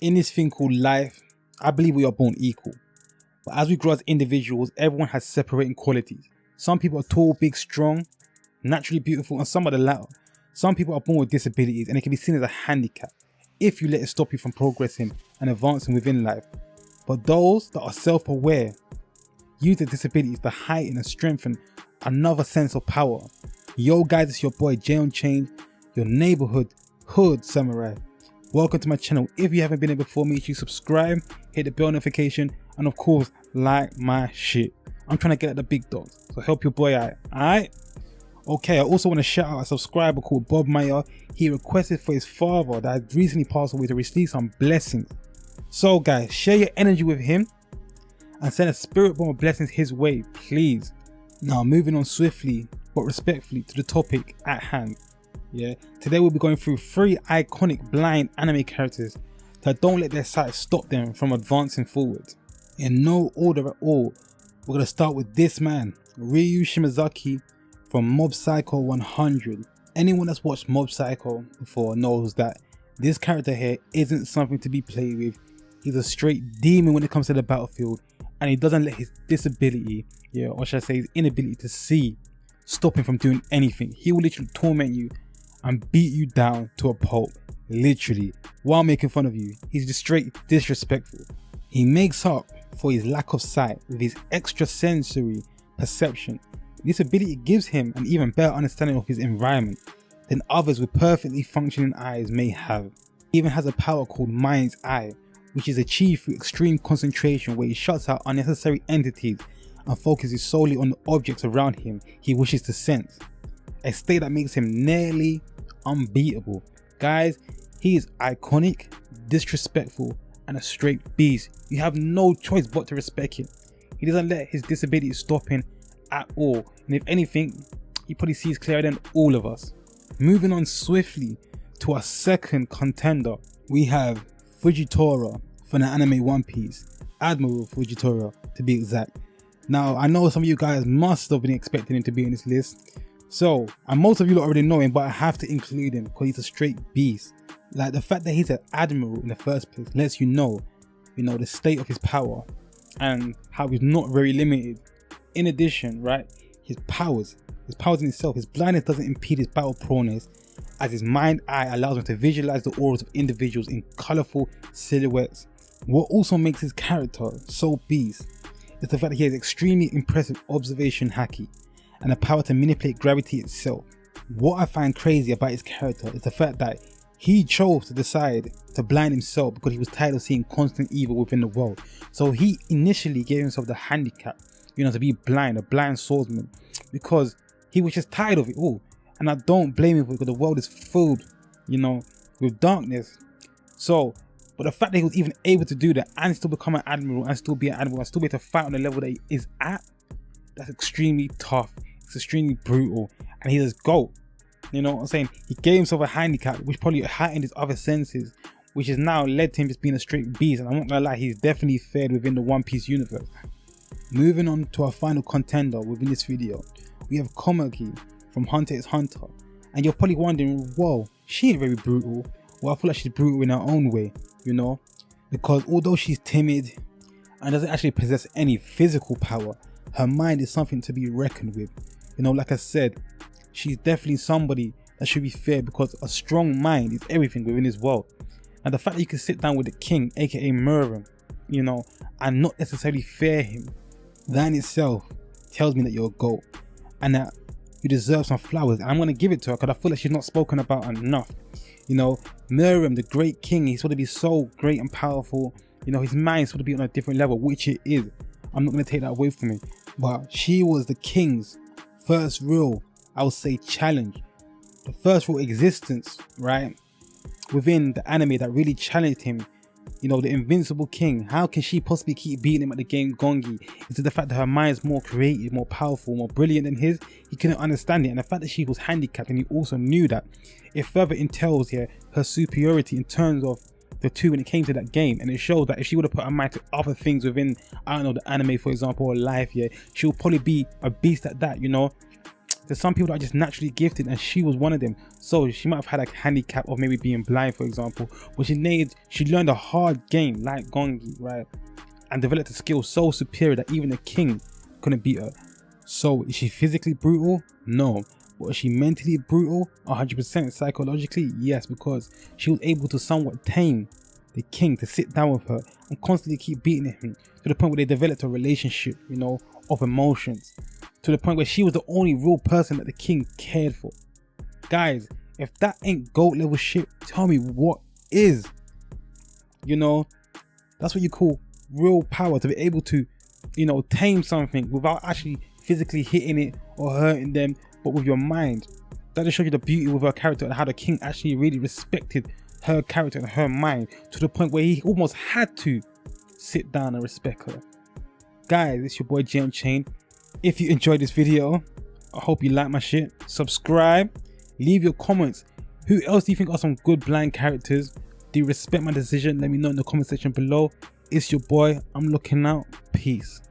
In this thing called life, I believe we are born equal. But as we grow as individuals, everyone has separating qualities. Some people are tall, big, strong, naturally beautiful, and some are the latter. Some people are born with disabilities and it can be seen as a handicap if you let it stop you from progressing and advancing within life. But those that are self-aware use their disabilities to heighten and strengthen another sense of power. Yo guys, it's your boy Jay Unchained, your neighborhood hood samurai. Welcome to my channel. If you haven't been here before, make sure you subscribe, hit the bell notification, and of course, like my shit. I'm trying to get at the big dogs, so help your boy out, alright? Okay, I also want to shout out a subscriber called Bob Meyer. He requested for his father that had recently passed away to receive some blessings. So guys, share your energy with him and send a spirit bomb of blessings his way, please. Now moving on swiftly but respectfully to the topic at hand. Yeah, today we'll be going through 3 iconic blind anime characters that don't let their sight stop them from advancing forward. In no order at all, we're gonna start with this man, Ryu Shimazaki from Mob Psycho 100. Anyone that's watched Mob Psycho before knows that this character here isn't something to be played with. He's a straight demon when it comes to the battlefield, and he doesn't let his disability, or should I say his inability to see, stop him from doing anything. He will literally torment you and beat you down to a pulp, literally, while making fun of you. He's just straight disrespectful. He makes up for his lack of sight with his extrasensory perception. This ability gives him an even better understanding of his environment than others with perfectly functioning eyes may have. He even has a power called Mind's Eye, which is achieved through extreme concentration, where he shuts out unnecessary entities and focuses solely on the objects around him he wishes to sense. A state that makes him nearly unbeatable. Guys, he is iconic, disrespectful, and a straight beast. You have no choice but to respect him. He doesn't let his disability stop him at all, and if anything, he probably sees clearer than all of us. Moving on swiftly to our second contender, we have Fujitora from the anime One Piece, Admiral Fujitora to be exact. Now I know some of you guys must have been expecting him to be in this list, so, and most of you already know him, but I have to include him because he's a straight beast. Like, the fact that he's an admiral in the first place lets you know the state of his power and how he's not very limited. In addition, right, his powers in itself, his blindness doesn't impede his battle proneness, as his mind eye allows him to visualize the auras of individuals in colorful silhouettes. What also makes his character so beast is the fact that he has extremely impressive observation haki and the power to manipulate gravity itself. What I find crazy about his character is the fact that he chose to decide to blind himself because he was tired of seeing constant evil within the world. So he initially gave himself the handicap, to be blind, a blind swordsman, because he was just tired of it all. And I don't blame him, because the world is filled, with darkness. So, but the fact that he was even able to do that and still become an admiral and still be an admiral and still be able to fight on the level that he is at, that's extremely tough. It's extremely brutal, and he's a GOAT. You know what I'm saying? He gave himself a handicap which probably heightened his other senses, which has now led to him just being a straight beast. And I'm not gonna lie, he's definitely fared within the One Piece universe. Moving on to our final contender within this video, we have Komaki from Hunter x Hunter. And you're probably wondering, whoa, she ain't very brutal. Well, I feel like she's brutal in her own way, because although she's timid and doesn't actually possess any physical power, her mind is something to be reckoned with. Like I said, she's definitely somebody that should be feared, because a strong mind is everything within this world. And the fact that you can sit down with the king, aka Merlin, and not necessarily fear him, that in itself tells me that you're a GOAT and that you deserve some flowers. And I'm going to give it to her because I feel like she's not spoken about enough. Merlin, the great king, he's supposed to be so great and powerful. His mind's supposed to be on a different level, which it is. I'm not going to take that away from him. But she was the king's first real, I would say, challenge. The first real existence, right, within the anime that really challenged him. The invincible king. How can she possibly keep beating him at the game Gongi? Is it the fact that her mind is more creative, more powerful, more brilliant than his? He couldn't understand it. And the fact that she was handicapped, and he also knew that, it further entails here her superiority in terms of the two when it came to that game. And it shows that if she would have put her mind to other things within, I don't know, the anime, for example, or life, she would probably be a beast at that. The There's some people that are just naturally gifted, and she was one of them. So she might have had a handicap of maybe being blind, for example, but she learned a hard game like Gongi, right? And developed a skill so superior that even the king couldn't beat her. So is she physically brutal? No. But is she mentally brutal? 100%. Psychologically? Yes, because she was able to somewhat tame the king to sit down with her and constantly keep beating him, to the point where they developed a relationship, you know, of emotions, to the point where she was the only real person that the king cared for. Guys, if that ain't GOAT level shit, tell me what is. You know, that's what you call real power, to be able to, you know, tame something without actually physically hitting it or hurting them, but with your mind. That just shows you the beauty with her character and how the king actually really respected her character and her mind, to the point where he almost had to sit down and respect her. Guys, it's your boy Unchained. If you enjoyed this video, I hope you like my shit. Subscribe, leave your comments. Who else do you think are some good blind characters? Do you respect my decision? Let me know in the comment section below. It's your boy, I'm looking out. Peace.